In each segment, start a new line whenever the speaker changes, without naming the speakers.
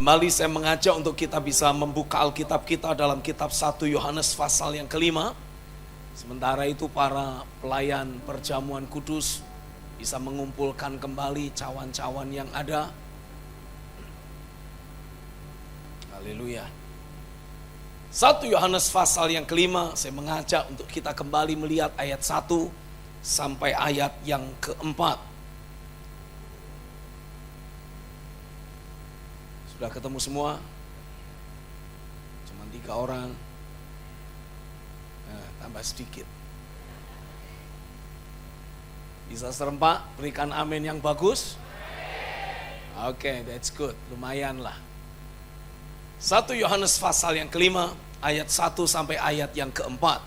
Kembali saya mengajak untuk kita bisa membuka Alkitab kita dalam kitab 1 Yohanes pasal yang kelima. Sementara itu para pelayan perjamuan kudus bisa mengumpulkan kembali cawan-cawan yang ada. Haleluya. 1 Yohanes pasal yang kelima, saya mengajak untuk kita kembali melihat ayat 1 sampai ayat yang keempat. Sudah ketemu semua? Cuma 3 orang. Nah, tambah sedikit. Bisa serempak? Berikan amin yang bagus. Oke, that's good. Lumayan lah. 1 Yohanes pasal yang kelima, ayat 1 sampai ayat yang keempat.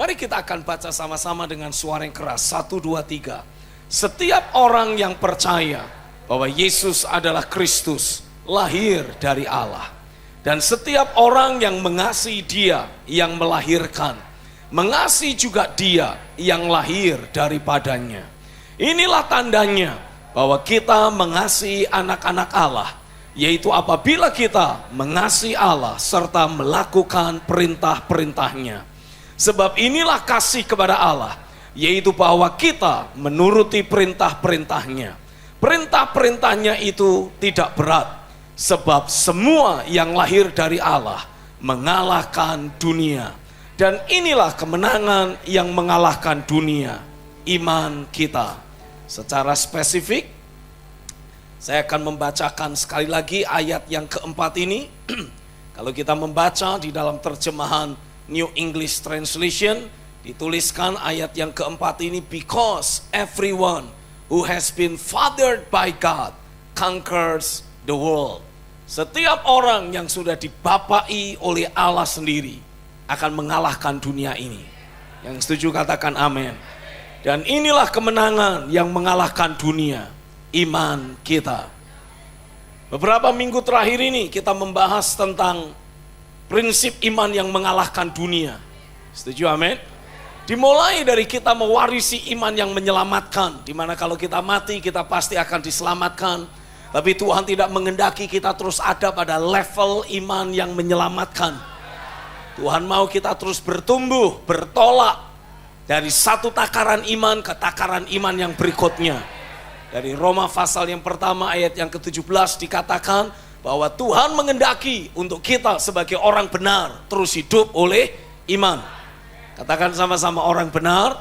Mari kita akan baca sama-sama dengan suara yang keras. 1, 2, 3. Setiap orang yang percaya bahwa Yesus adalah Kristus, lahir dari Allah. Dan setiap orang yang mengasihi Dia yang melahirkan, mengasihi juga Dia yang lahir daripadanya. Inilah tandanya bahwa kita mengasihi anak-anak Allah, yaitu apabila kita mengasihi Allah serta melakukan perintah-perintahnya. Sebab inilah kasih kepada Allah, yaitu bahwa kita menuruti perintah-perintahnya. Perintah-perintahnya itu tidak berat, sebab semua yang lahir dari Allah mengalahkan dunia. Dan inilah kemenangan yang mengalahkan dunia, iman kita. Secara spesifik, saya akan membacakan sekali lagi ayat yang keempat ini. Kalau kita membaca di dalam terjemahan New English Translation, dituliskan ayat yang keempat ini, because everyone who has been fathered by God conquers the world. Setiap orang yang sudah dibapai oleh Allah sendiri akan mengalahkan dunia ini. Yang setuju katakan amin. Dan inilah kemenangan yang mengalahkan dunia, iman kita. Beberapa minggu terakhir ini kita membahas tentang prinsip iman yang mengalahkan dunia. Setuju amin? Dimulai dari kita mewarisi iman yang menyelamatkan, dimana kalau kita mati kita pasti akan diselamatkan. Tapi Tuhan tidak menghendaki kita terus ada pada level iman yang menyelamatkan. Tuhan mau kita terus bertumbuh, bertolak dari satu takaran iman ke takaran iman yang berikutnya. Dari Roma pasal yang pertama ayat yang ke-17 dikatakan bahwa Tuhan menghendaki untuk kita sebagai orang benar terus hidup oleh iman. Katakan sama-sama, orang benar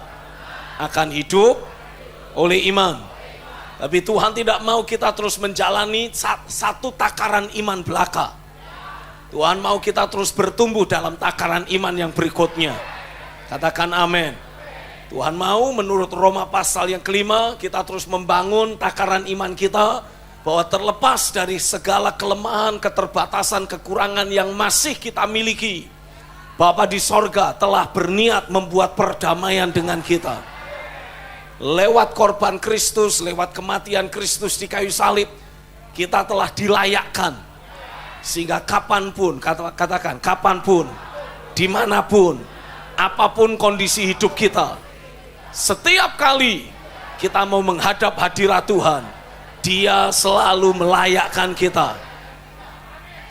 akan hidup oleh iman. Tapi Tuhan tidak mau kita terus menjalani satu takaran iman belaka. Tuhan mau kita terus bertumbuh dalam takaran iman yang berikutnya. Katakan amin. Tuhan mau menurut Roma pasal yang kelima kita terus membangun takaran iman kita, bahwa terlepas dari segala kelemahan, keterbatasan, kekurangan yang masih kita miliki, Bapa di sorga telah berniat membuat perdamaian dengan kita. Lewat korban Kristus, lewat kematian Kristus di kayu salib, kita telah dilayakkan. Sehingga kapanpun, katakan kapanpun, dimanapun, apapun kondisi hidup kita, setiap kali kita mau menghadap hadirat Tuhan, Dia selalu melayakkan kita.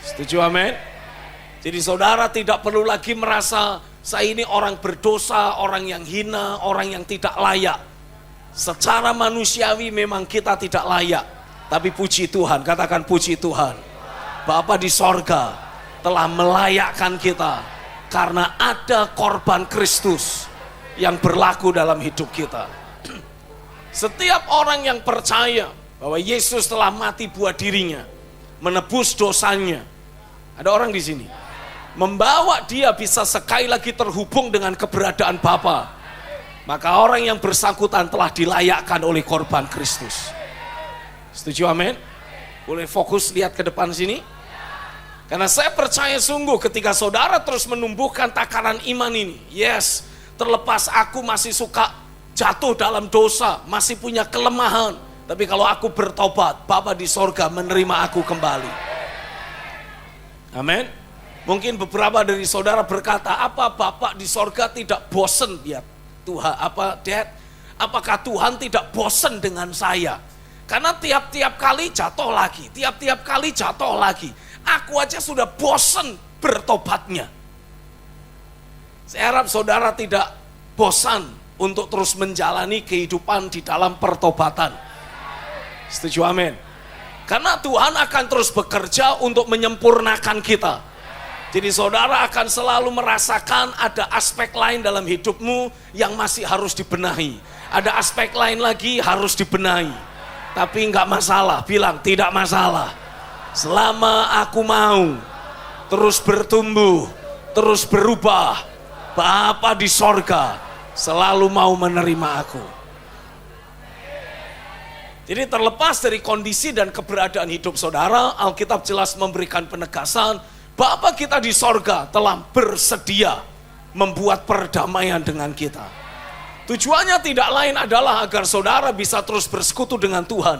Setuju amin? Jadi saudara tidak perlu lagi merasa saya ini orang berdosa, orang yang hina, orang yang tidak layak. Secara manusiawi memang kita tidak layak, tapi puji Tuhan, katakan puji Tuhan, Bapa di sorga telah melayakkan kita karena ada korban Kristus yang berlaku dalam hidup kita. Setiap orang yang percaya bahwa Yesus telah mati buat dirinya, menebus dosanya, ada orang di sini, membawa dia bisa sekali lagi terhubung dengan keberadaan Bapa, maka orang yang bersangkutan telah dilayakkan oleh korban Kristus. Setuju amin? Boleh fokus lihat ke depan sini? Karena saya percaya sungguh ketika saudara terus menumbuhkan takaran iman ini, yes, terlepas aku masih suka jatuh dalam dosa, masih punya kelemahan, tapi kalau aku bertobat, Bapa di sorga menerima aku kembali. Amin. Mungkin beberapa dari saudara berkata, apa Bapak di sorga tidak bosan lihat Tuhan, Dad, apakah Tuhan tidak bosan dengan saya? Karena tiap-tiap kali jatuh lagi, tiap-tiap kali jatuh lagi. Aku aja sudah bosan bertobatnya. Saya harap saudara tidak bosan untuk terus menjalani kehidupan di dalam pertobatan. Setuju, amin. Karena Tuhan akan terus bekerja untuk menyempurnakan kita. Jadi saudara akan selalu merasakan ada aspek lain dalam hidupmu yang masih harus dibenahi. Ada aspek lain lagi harus dibenahi. Tapi enggak masalah, bilang tidak masalah. Selama aku mau terus bertumbuh, terus berubah, Bapa di sorga selalu mau menerima aku. Jadi terlepas dari kondisi dan keberadaan hidup saudara, Alkitab jelas memberikan penegasan, Bapa kita di sorga telah bersedia membuat perdamaian dengan kita. Tujuannya tidak lain adalah agar saudara bisa terus bersekutu dengan Tuhan.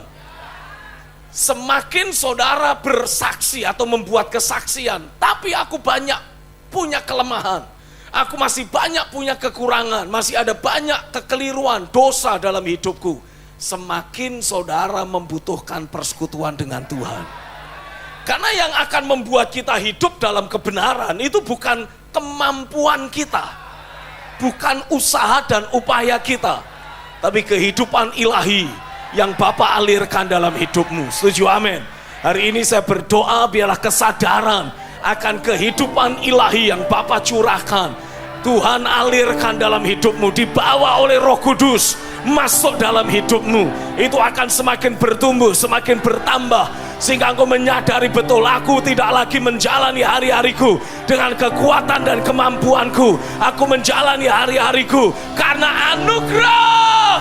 Semakin saudara bersaksi atau membuat kesaksian, tapi aku banyak punya kelemahan. Aku masih banyak punya kekurangan, masih ada banyak kekeliruan, dosa dalam hidupku. Semakin saudara membutuhkan persekutuan dengan Tuhan. Karena yang akan membuat kita hidup dalam kebenaran itu bukan kemampuan kita, bukan usaha dan upaya kita, tapi kehidupan ilahi yang Bapa alirkan dalam hidupmu. Setuju, amin. Hari ini saya berdoa biarlah kesadaran akan kehidupan ilahi yang Bapa curahkan, Tuhan alirkan dalam hidupmu, dibawa oleh Roh Kudus masuk dalam hidupmu. Itu akan semakin bertumbuh, semakin bertambah, sehingga engkau menyadari betul, aku tidak lagi menjalani hari-hariku dengan kekuatan dan kemampuanku. Aku menjalani hari-hariku karena anugerah,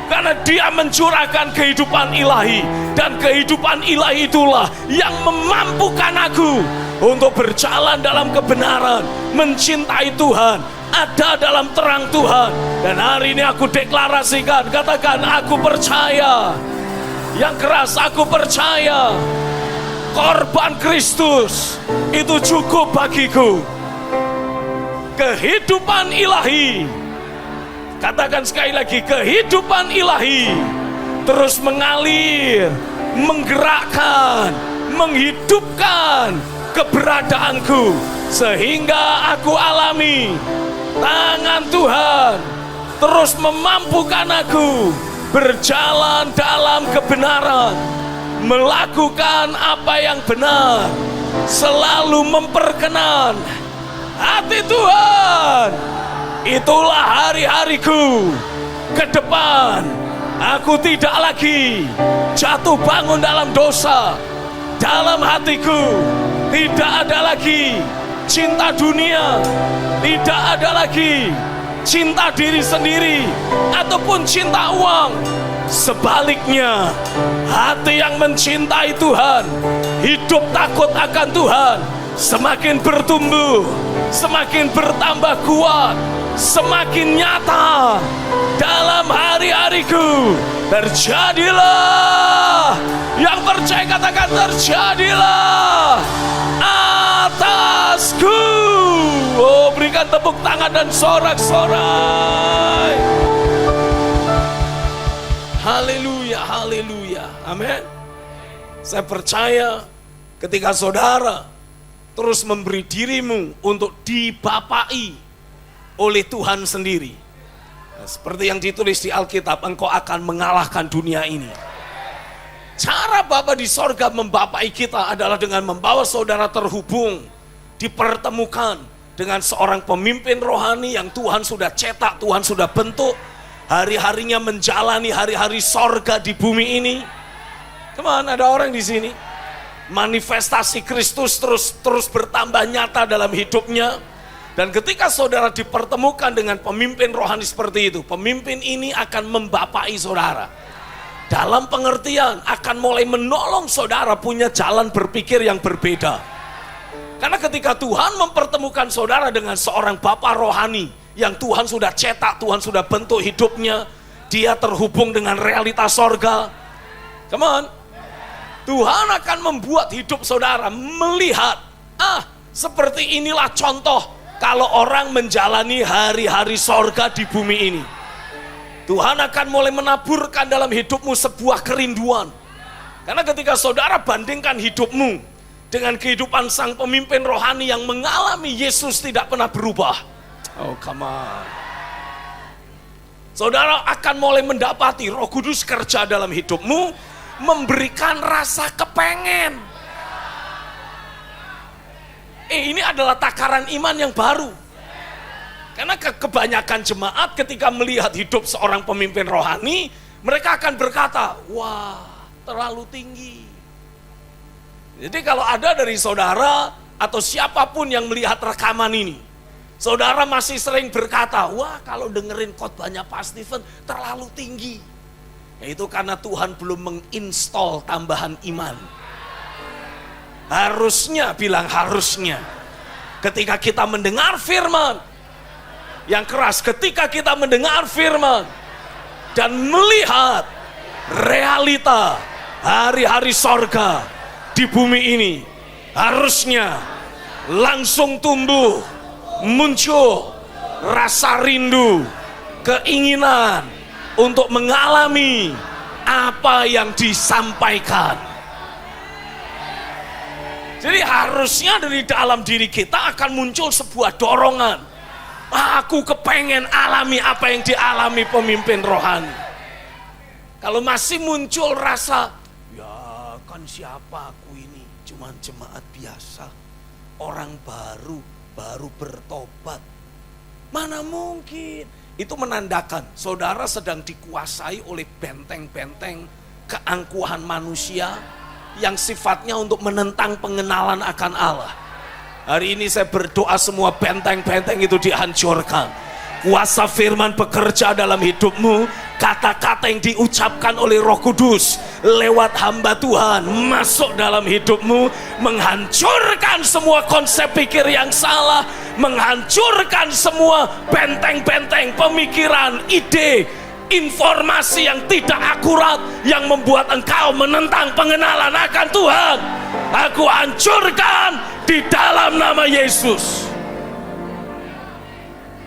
karena Dia mencurahkan kehidupan ilahi, dan kehidupan ilahi itulah yang memampukan aku untuk berjalan dalam kebenaran, mencintai Tuhan, ada dalam terang Tuhan. Dan hari ini aku deklarasikan, katakan, aku percaya. Yang keras, aku percaya korban Kristus itu cukup bagiku. Kehidupan ilahi, katakan sekali lagi, kehidupan ilahi terus mengalir, menggerakkan, menghidupkan keberadaanku, sehingga aku alami tangan Tuhan terus memampukan aku berjalan dalam kebenaran, melakukan apa yang benar, selalu memperkenan hati Tuhan. Itulah hari-hariku ke depan. Aku tidak lagi jatuh bangun dalam dosa. Dalam hatiku tidak ada lagi cinta dunia, tidak ada lagi cinta diri sendiri ataupun cinta uang. Sebaliknya, hati yang mencintai Tuhan, hidup takut akan Tuhan, semakin bertumbuh, semakin bertambah kuat, semakin nyata dalam hari-hariku. Terjadilah, yang percaya katakan terjadilah atasku. Oh, berikan tepuk tangan dan sorak-sorai. Haleluya, haleluya, amin. Saya percaya ketika saudara terus memberi dirimu untuk dibapai oleh Tuhan sendiri, seperti yang ditulis di Alkitab, engkau akan mengalahkan dunia ini. Cara Bapa di sorga membapai kita adalah dengan membawa saudara terhubung, dipertemukan dengan seorang pemimpin rohani yang Tuhan sudah cetak, Tuhan sudah bentuk, hari-harinya menjalani hari-hari sorga di bumi ini. Kemana ada orang di sini? Manifestasi Kristus terus bertambah nyata dalam hidupnya. Dan ketika saudara dipertemukan dengan pemimpin rohani seperti itu, pemimpin ini akan membapai saudara. Dalam pengertian akan mulai menolong saudara punya jalan berpikir yang berbeda. Karena ketika Tuhan mempertemukan saudara dengan seorang bapa rohani yang Tuhan sudah cetak, Tuhan sudah bentuk hidupnya, dia terhubung dengan realitas sorga. Come on. Tuhan akan membuat hidup saudara melihat, seperti inilah contoh kalau orang menjalani hari-hari sorga di bumi ini. Tuhan akan mulai menaburkan dalam hidupmu sebuah kerinduan. Karena ketika saudara bandingkan hidupmu dengan kehidupan sang pemimpin rohani yang mengalami Yesus tidak pernah berubah. Oh, come on. Saudara akan mulai mendapati Roh Kudus kerja dalam hidupmu, memberikan rasa kepengen. Ini adalah takaran iman yang baru. Karena kebanyakan jemaat ketika melihat hidup seorang pemimpin rohani, mereka akan berkata, wah, terlalu tinggi. Jadi kalau ada dari saudara atau siapapun yang melihat rekaman ini, saudara masih sering berkata, wah kalau dengerin khotbahnya Pak Stephen terlalu tinggi. Itu karena Tuhan belum menginstall tambahan iman. Harusnya, bilang harusnya. Ketika kita mendengar firman, yang keras, ketika kita mendengar firman, dan melihat realita hari-hari sorga di bumi ini, harusnya langsung tumbuh, muncul rasa rindu, keinginan untuk mengalami apa yang disampaikan. Jadi harusnya dari dalam diri kita akan muncul sebuah dorongan. Aku kepengen alami apa yang dialami pemimpin rohani. Kalau masih muncul rasa, ya kan siapa aku ini, cuman jemaat biasa, orang baru bertobat. Mana mungkin? Itu menandakan saudara sedang dikuasai oleh benteng-benteng keangkuhan manusia yang sifatnya untuk menentang pengenalan akan Allah. Hari ini saya berdoa semua benteng-benteng itu dihancurkan. Kuasa firman bekerja dalam hidupmu. Kata-kata yang diucapkan oleh Roh Kudus lewat hamba Tuhan masuk dalam hidupmu, menghancurkan semua konsep pikir yang salah, menghancurkan semua benteng-benteng pemikiran, ide, informasi yang tidak akurat yang membuat engkau menentang pengenalan akan Tuhan. Aku hancurkan di dalam nama Yesus.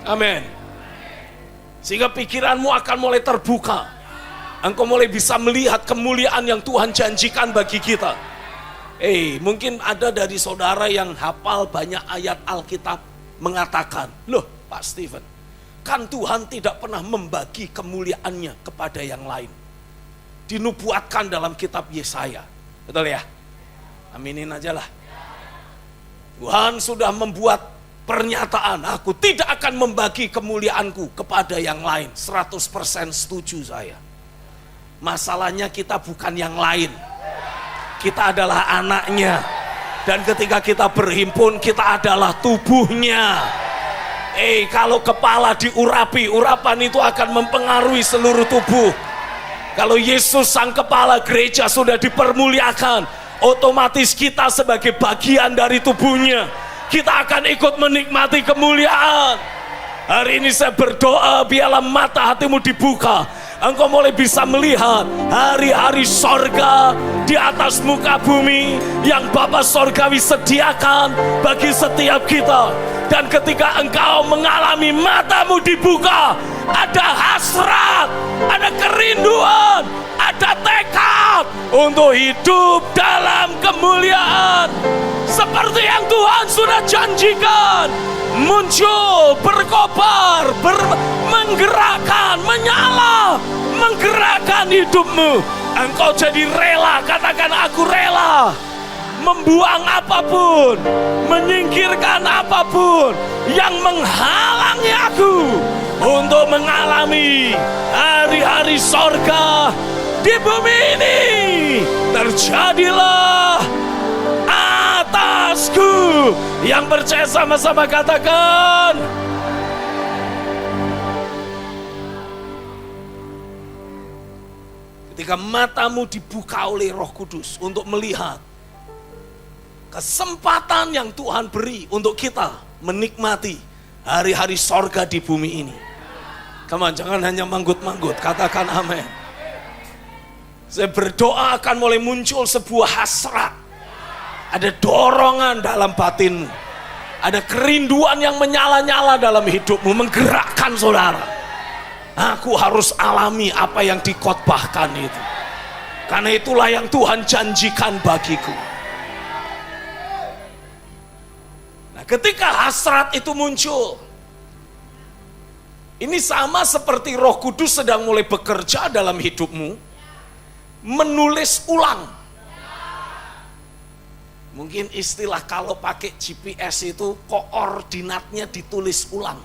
Amin. Sehingga pikiranmu akan mulai terbuka. Engkau mulai bisa melihat kemuliaan yang Tuhan janjikan bagi kita. Mungkin ada dari saudara yang hafal banyak ayat Alkitab mengatakan, loh Pak Stephen, kan Tuhan tidak pernah membagi kemuliaannya kepada yang lain. Dinubuatkan dalam kitab Yesaya. Betul ya? Aminin aja lah. Tuhan sudah membuat pernyataan, aku tidak akan membagi kemuliaanku kepada yang lain. 100% setuju saya. Masalahnya kita bukan yang lain. Kita adalah anaknya. Dan ketika kita berhimpun, kita adalah tubuhnya. Kalau kepala diurapi, urapan itu akan mempengaruhi seluruh tubuh. Kalau Yesus sang kepala gereja sudah dipermuliakan, otomatis kita sebagai bagian dari tubuhnya, kita akan ikut menikmati kemuliaan. Hari ini saya berdoa, biarlah mata hatimu dibuka. Engkau mulai bisa melihat hari-hari sorga di atas muka bumi yang Bapa Sorgawi sediakan bagi setiap kita. Dan ketika engkau mengalami matamu dibuka, ada hasrat, ada kerinduan, ada tekad untuk hidup dalam kemuliaan seperti yang Tuhan sudah janjikan. Muncul, berkobar, menggerakkan, menyala, menggerakkan hidupmu. Engkau jadi rela, katakan aku rela membuang apapun, menyingkirkan apapun yang menghalangi aku untuk mengalami hari-hari sorga di bumi ini. Terjadilah atasku. Yang percaya sama-sama katakan. Ketika matamu dibuka oleh Roh Kudus untuk melihat kesempatan yang Tuhan beri untuk kita menikmati hari-hari sorga di bumi ini. Come on, jangan hanya manggut-manggut, katakan amin. Saya berdoa akan mulai muncul sebuah hasrat. Ada dorongan dalam batinmu. Ada kerinduan yang menyala-nyala dalam hidupmu, menggerakkan saudara. Aku harus alami apa yang dikhotbahkan itu. Karena itulah yang Tuhan janjikan bagiku. Nah, ketika hasrat itu muncul, ini sama seperti Roh Kudus sedang mulai bekerja dalam hidupmu, menulis ulang. Mungkin istilah kalau pakai GPS itu koordinatnya ditulis ulang.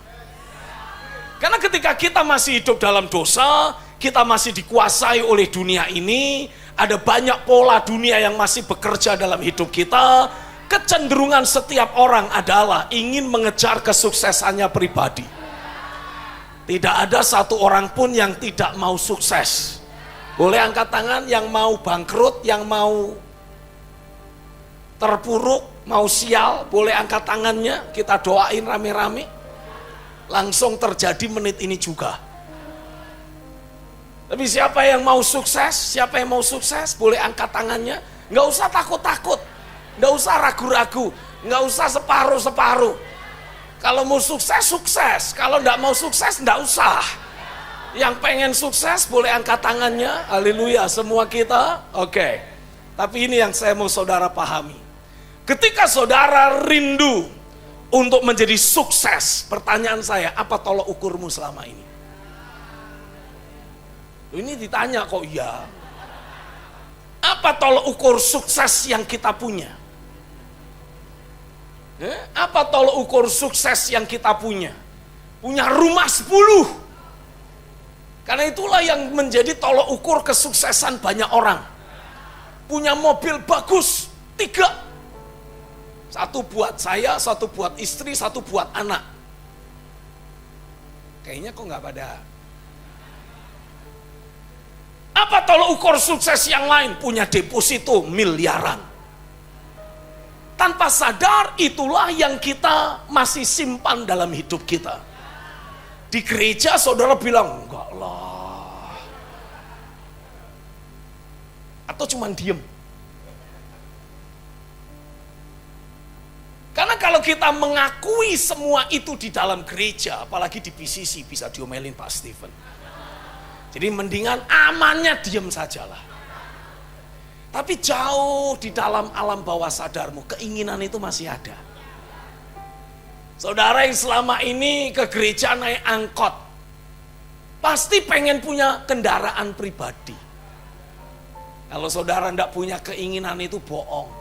Karena ketika kita masih hidup dalam dosa, kita masih dikuasai oleh dunia ini, ada banyak pola dunia yang masih bekerja dalam hidup kita. Kecenderungan setiap orang adalah ingin mengejar kesuksesannya pribadi. Tidak ada satu orang pun yang tidak mau sukses. Boleh angkat tangan yang mau bangkrut, yang mau terpuruk, mau sial, boleh angkat tangannya, kita doain rame-rame. Langsung terjadi menit ini juga. Tapi siapa yang mau sukses? Siapa yang mau sukses? Boleh angkat tangannya. Nggak usah takut-takut, nggak usah ragu-ragu, nggak usah separuh-separuh. Kalau mau sukses, sukses. Kalau nggak mau sukses, nggak usah. Yang pengen sukses boleh angkat tangannya. Haleluya, semua kita. Oke. Tapi ini yang saya mau saudara pahami. Ketika saudara rindu untuk menjadi sukses, pertanyaan saya, apa tolok ukurmu selama ini? Ini ditanya kok iya. Apa tolok ukur sukses yang kita punya? Apa tolok ukur sukses yang kita punya? Punya rumah 10. Karena itulah yang menjadi tolok ukur kesuksesan banyak orang. Punya mobil bagus 3. Satu buat saya, satu buat istri, satu buat anak. Kayaknya kok nggak pada. Apa tolok ukur sukses yang lain? Punya deposito miliaran. Tanpa sadar itulah yang kita masih simpan dalam hidup kita. Di gereja saudara bilang, enggak lah. Atau cuman diem. Karena kalau kita mengakui semua itu di dalam gereja, apalagi di PCC, bisa diomelin Pak Stephen. Jadi mendingan amannya diem sajalah. Tapi jauh di dalam alam bawah sadarmu, keinginan itu masih ada. Saudara yang selama ini ke gereja naik angkot, pasti pengen punya kendaraan pribadi. Kalau saudara tidak punya keinginan itu bohong.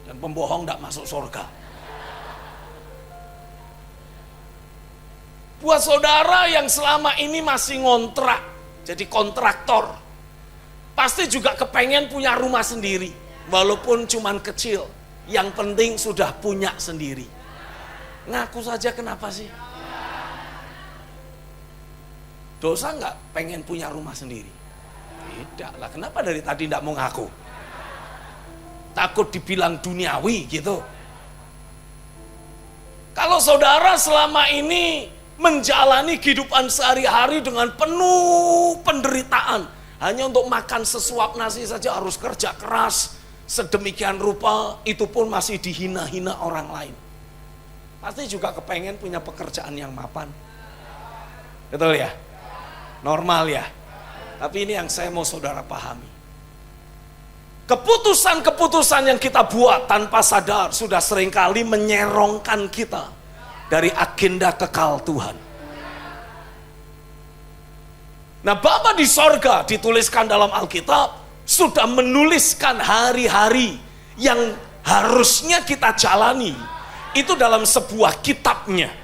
Dan pembohong tidak masuk surga. Buat saudara yang selama ini masih ngontrak, jadi kontraktor, pasti juga kepengen punya rumah sendiri, walaupun cuman kecil. Yang penting sudah punya sendiri. Ngaku saja, kenapa sih? Dosa nggak pengen punya rumah sendiri? Tidak lah, kenapa dari tadi tidak mau ngaku? Takut dibilang duniawi gitu. Kalau saudara selama ini menjalani kehidupan sehari-hari dengan penuh penderitaan, hanya untuk makan sesuap nasi saja harus kerja keras sedemikian rupa, itu pun masih dihina-hina orang lain. Pasti juga kepengen punya pekerjaan yang mapan. Betul ya? Normal ya? Tapi ini yang saya mau saudara pahami. Keputusan-keputusan yang kita buat tanpa sadar sudah seringkali menyerongkan kita dari agenda kekal Tuhan. Nah, Bapa di sorga dituliskan dalam Alkitab sudah menuliskan hari-hari yang harusnya kita jalani itu dalam sebuah kitabnya.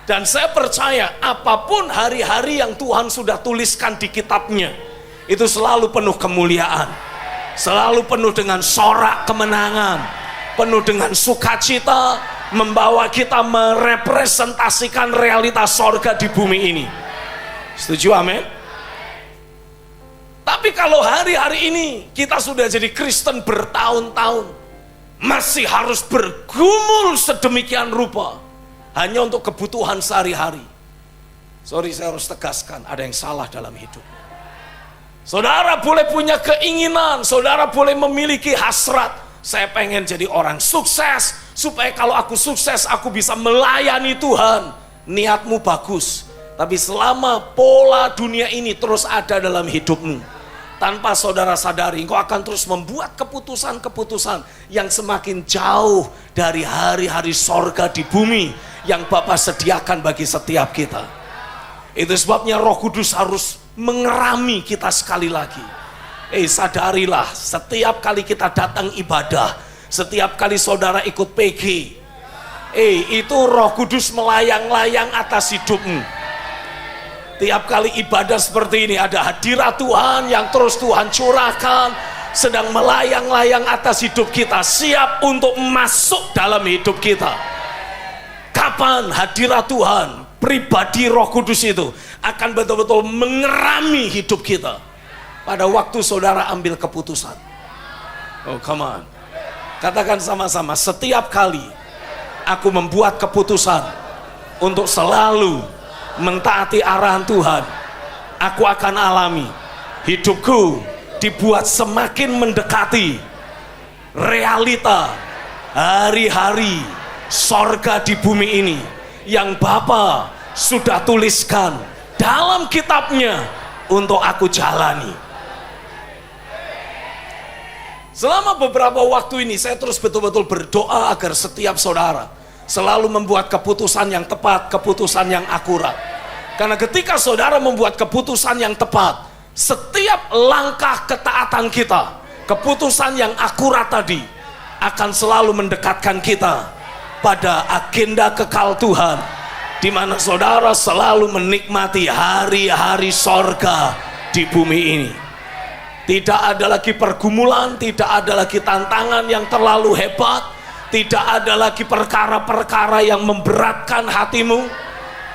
Dan saya percaya apapun hari-hari yang Tuhan sudah tuliskan di kitabnya, itu selalu penuh kemuliaan. Selalu penuh dengan sorak kemenangan, penuh dengan sukacita, membawa kita merepresentasikan realitas sorga di bumi ini. Setuju, amin? Tapi kalau hari-hari ini kita sudah jadi Kristen bertahun-tahun, masih harus bergumul sedemikian rupa hanya untuk kebutuhan sehari-hari. Sorry, saya harus tegaskan, ada yang salah dalam hidup. Saudara boleh punya keinginan, saudara boleh memiliki hasrat. Saya pengen jadi orang sukses, supaya kalau aku sukses, aku bisa melayani Tuhan. Niatmu bagus, tapi selama pola dunia ini terus ada dalam hidupmu, tanpa saudara sadari, engkau akan terus membuat keputusan-keputusan yang semakin jauh dari hari-hari sorga di bumi yang Bapa sediakan bagi setiap kita. Itu sebabnya Roh Kudus harus mengerami kita sekali lagi. Sadarilah, setiap kali kita datang ibadah, setiap kali saudara ikut PG, itu Roh Kudus melayang-layang atas hidupmu. Tiap kali ibadah seperti ini ada hadirat Tuhan yang terus Tuhan curahkan, sedang melayang-layang atas hidup kita, siap untuk masuk dalam hidup kita. Kapan hadirat Tuhan, pribadi Roh Kudus itu akan betul-betul mengerami hidup kita? Pada waktu saudara ambil keputusan. Oh come on, katakan sama-sama, setiap kali aku membuat keputusan untuk selalu mentaati arahan Tuhan, aku akan alami hidupku dibuat semakin mendekati realita hari-hari sorga di bumi ini yang Bapa sudah tuliskan dalam kitabnya untuk aku jalani. Selama beberapa waktu ini saya terus betul-betul berdoa agar setiap saudara selalu membuat keputusan yang tepat, keputusan yang akurat. Karena ketika saudara membuat keputusan yang tepat, setiap langkah ketaatan kita, keputusan yang akurat tadi akan selalu mendekatkan kita pada agenda kekal Tuhan, di mana saudara selalu menikmati hari-hari sorga di bumi ini. Tidak ada lagi pergumulan, tidak ada lagi tantangan yang terlalu hebat, tidak ada lagi perkara-perkara yang memberatkan hatimu.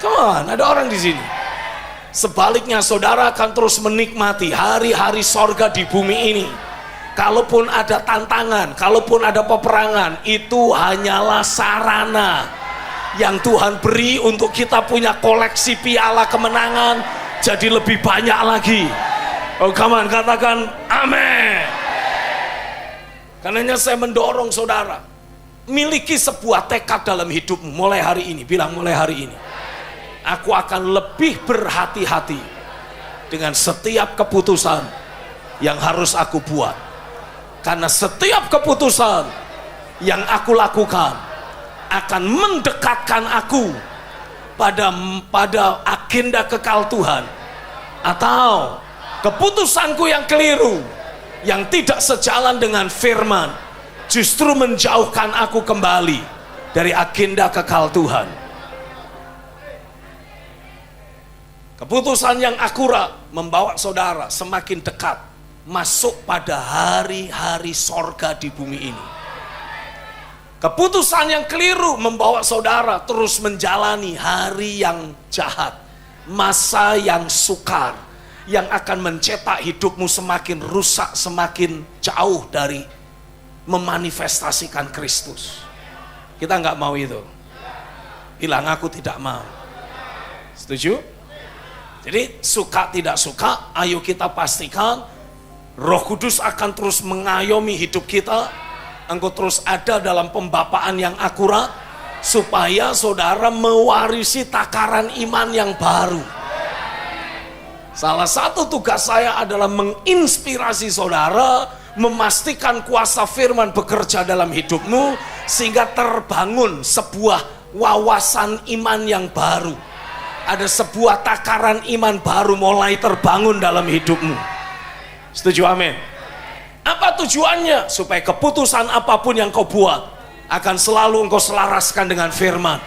Come on, ada orang di sini. Sebaliknya saudara akan terus menikmati hari-hari sorga di bumi ini. Kalaupun ada tantangan, kalaupun ada peperangan, itu hanyalah sarana yang Tuhan beri untuk kita punya koleksi piala kemenangan jadi lebih banyak lagi. Oh come on, katakan amin. Karenanya saya mendorong saudara, miliki sebuah tekad dalam hidupmu mulai hari ini. Bilang mulai hari ini, aku akan lebih berhati-hati dengan setiap keputusan yang harus aku buat. Karena setiap keputusan yang aku lakukan akan mendekatkan aku pada agenda kekal Tuhan. Atau keputusanku yang keliru, yang tidak sejalan dengan firman, justru menjauhkan aku kembali dari agenda kekal Tuhan. Keputusan yang akurat membawa saudara semakin dekat masuk pada hari-hari sorga di bumi ini. Keputusan yang keliru membawa saudara terus menjalani hari yang jahat, masa yang sukar, yang akan mencetak hidupmu semakin rusak, semakin jauh dari memanifestasikan Kristus. Kita nggak mau itu. Bilang aku tidak mau. Setuju? Jadi suka tidak suka, ayo kita pastikan Roh Kudus akan terus mengayomi hidup kita. Engkau terus ada dalam pembapaan yang akurat, supaya saudara mewarisi takaran iman yang baru. Salah satu tugas saya adalah menginspirasi saudara, memastikan kuasa firman bekerja dalam hidupmu, sehingga terbangun sebuah wawasan iman yang baru. Ada sebuah takaran iman baru mulai terbangun dalam hidupmu. Setuju? Amin. Apa tujuannya? Supaya keputusan apapun yang kau buat akan selalu engkau selaraskan dengan firman.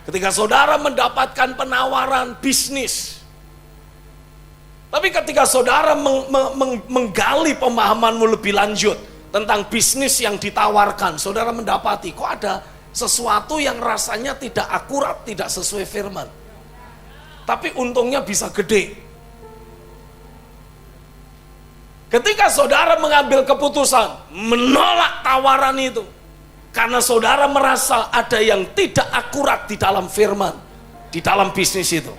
Ketika saudara mendapatkan penawaran bisnis, tapi ketika saudara menggali pemahamanmu lebih lanjut tentang bisnis yang ditawarkan, saudara mendapati kok ada sesuatu yang rasanya tidak akurat, tidak sesuai firman, tapi untungnya bisa gede. Ketika saudara mengambil keputusan menolak tawaran itu karena saudara merasa ada yang tidak akurat di dalam firman, di dalam bisnis itu,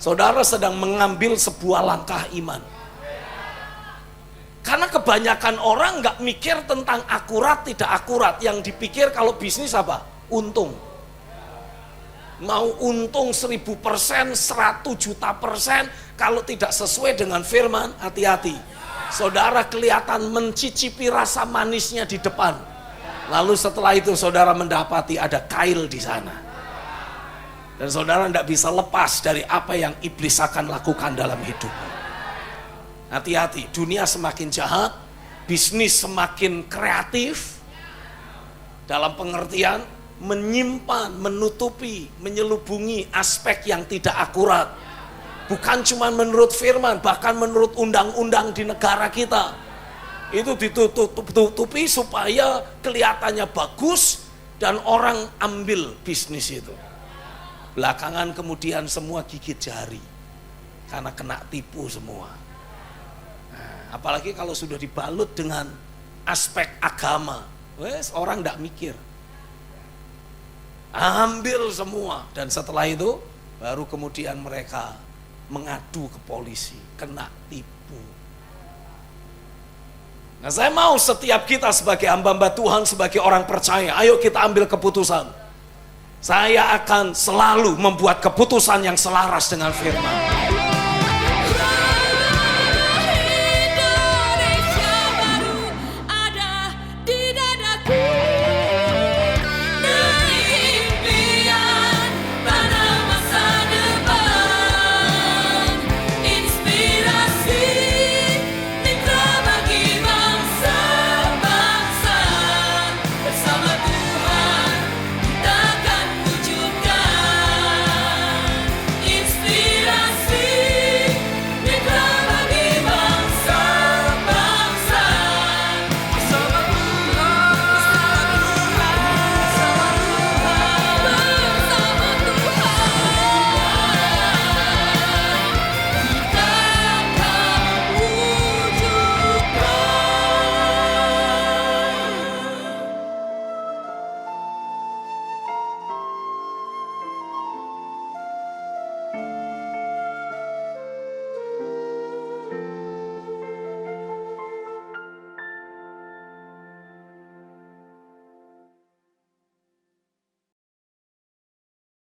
saudara sedang mengambil sebuah langkah iman. Karena kebanyakan orang nggak mikir tentang akurat tidak akurat, yang dipikir kalau bisnis apa? Untung. Mau untung 1000%, 100 juta %, kalau tidak sesuai dengan firman, hati-hati. Saudara kelihatan mencicipi rasa manisnya di depan. Lalu setelah itu saudara mendapati ada kail di sana. Dan saudara tidak bisa lepas dari apa yang iblis akan lakukan dalam hidup. Hati-hati, dunia semakin jahat, bisnis semakin kreatif, dalam pengertian menyimpan, menutupi, menyelubungi aspek yang tidak akurat. Bukan cuma menurut firman, bahkan menurut undang-undang di negara kita. Itu ditutupi supaya kelihatannya bagus dan orang ambil bisnis itu. Belakangan kemudian semua gigit jari karena kena tipu semua. Nah, apalagi kalau sudah dibalut dengan aspek agama, orang tidak mikir. Ambil semua, dan setelah itu baru kemudian mereka mengadu ke polisi, kena tipu. Nah, saya mau setiap kita sebagai hamba-hamba Tuhan, sebagai orang percaya, ayo kita ambil keputusan. Saya akan selalu membuat keputusan yang selaras dengan firman.